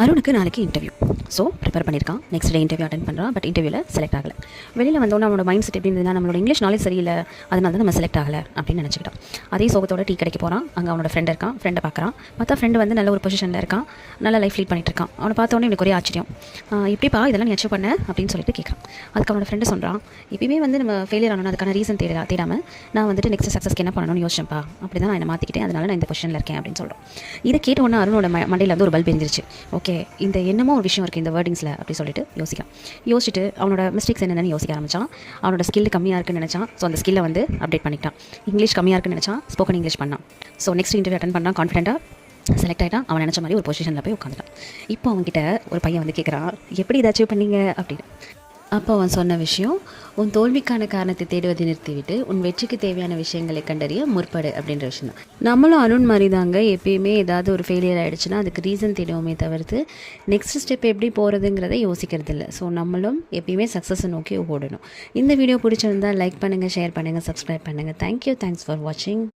அருணுக்கு நாளைக்கு interview. So prepare பண்ணியிருக்கான். Next day interview attend பண்ணுறான். பட் இன்டர்வியூவில் செலக்ட் ஆகலை. வெளியில் வந்தோன்னா அவனோட மைண்ட் செட் எப்படி இருந்ததுன்னா, நம்மளோட இங்கிலீஷ் நாலேஜ் சரியில்லை, அதனால தான் நம்ம செலக்ட் ஆகலை அப்படின்னு நினச்சிக்கிட்டான். அதே சோகத்தோட டீ கடைக்கு போகிறான். அங்கே அவனோட ஃப்ரெண்ட் இருக்கான். ஃப்ரெண்டை பார்க்குறான். பார்த்தா ஃப்ரெண்டு வந்து நல்ல ஒரு பொசிஷனில் இருக்கான். நல்ல லைஃப் லீட் பண்ணிட்டு இருக்கான். அவனை பார்த்தோன்னே எனக்கு ஒரே ஆச்சரியம். எப்படிப்பா இதெல்லாம் நீ அச்சீவ் பண்ண அப்படின்னு சொல்லிட்டு கேட்குறான். அதுக்கு அவனோட ஃப்ரெண்டு சொல்கிறான், எப்பயுமே வந்து நம்ம ஃபெயிலியர் ஆனோன்னா அதுக்கான ரீசன் தேடாமல் நான் வந்துட்டு நெக்ஸ்ட் சக்ஸஸ்க்கு என்ன பண்ணணும்னு யோசிச்சேன்ப்பா. அப்படி தான் நான் என்ன மாற்றிக்கிட்டேன், அதனால நான் இந்த பொசிஷனில் இருக்கேன் அப்படின்னு சொல்கிறோம். இதை கேட்ட உடனே அருணோட மண்டையில் வந்து ஒரு பல்ப் எரிஞ்சிருச்சு. ஓகே, இந்த என்னமோ ஒரு விஷயம் இருக்குது இந்த வேர்டிங்ஸில் அப்படி சொல்லிட்டு யோசிச்சுட்டு அவனோட மிஸ்டேக்ஸ் என்னென்னு யோசிக்க ஆரம்பிச்சான். அவனோட ஸ்கில் கம்மியாக இருக்குன்னு நினச்சான். ஸோ அந்த ஸ்கில்லை வந்து அப்டேட் பண்ணிட்டான். இங்கிலீஷ் கம்மியாக இருக்குன்னு நினச்சான். ஸ்போக்கன் இங்கிலீஷ் பண்ணான். ஸோ நெக்ஸ்ட் இன்டர்வியூ அட்டன் பண்ணான். கான்ஃபிடென்ட்டாக செலக்ட் ஆகிட்டான். அவன் நினச்ச மாதிரி ஒரு பொசிஷனில் போய் உட்காந்துட்டான். இப்போ அவங்ககிட்ட ஒரு பையன் வந்து கேட்குறான், எப்படி இதை அச்சீவ் பண்ணீங்க அப்படின்னு. அப்போ அவன் சொன்ன விஷயம், உன் தோல்விக்கான காரணத்தை தேடுவதை நிறுத்திவிட்டு உன் வெற்றிக்கு தேவையான விஷயங்களை கண்டறிய முற்படு அப்படின்ற விஷயம் தான். நம்மளும் அருண் மாதிரி தாங்க. எப்பயுமே ஏதாவது ஒரு ஃபெயிலியர் ஆகிடுச்சுன்னா அதுக்கு ரீசன் தேடுவோமே தவிர்த்து நெக்ஸ்ட் ஸ்டெப் எப்படி போகிறதுங்கிறத யோசிக்கிறது இல்லை. ஸோ நம்மளும் எப்பயுமே சக்ஸஸை நோக்கி ஓடணும். இந்த வீடியோ பிடிச்சிருந்தால் லைக் பண்ணுங்கள், ஷேர் பண்ணுங்கள், சப்ஸ்கிரைப் பண்ணுங்கள். தேங்க்யூ. தேங்க்ஸ் ஃபார் வாட்சிங்.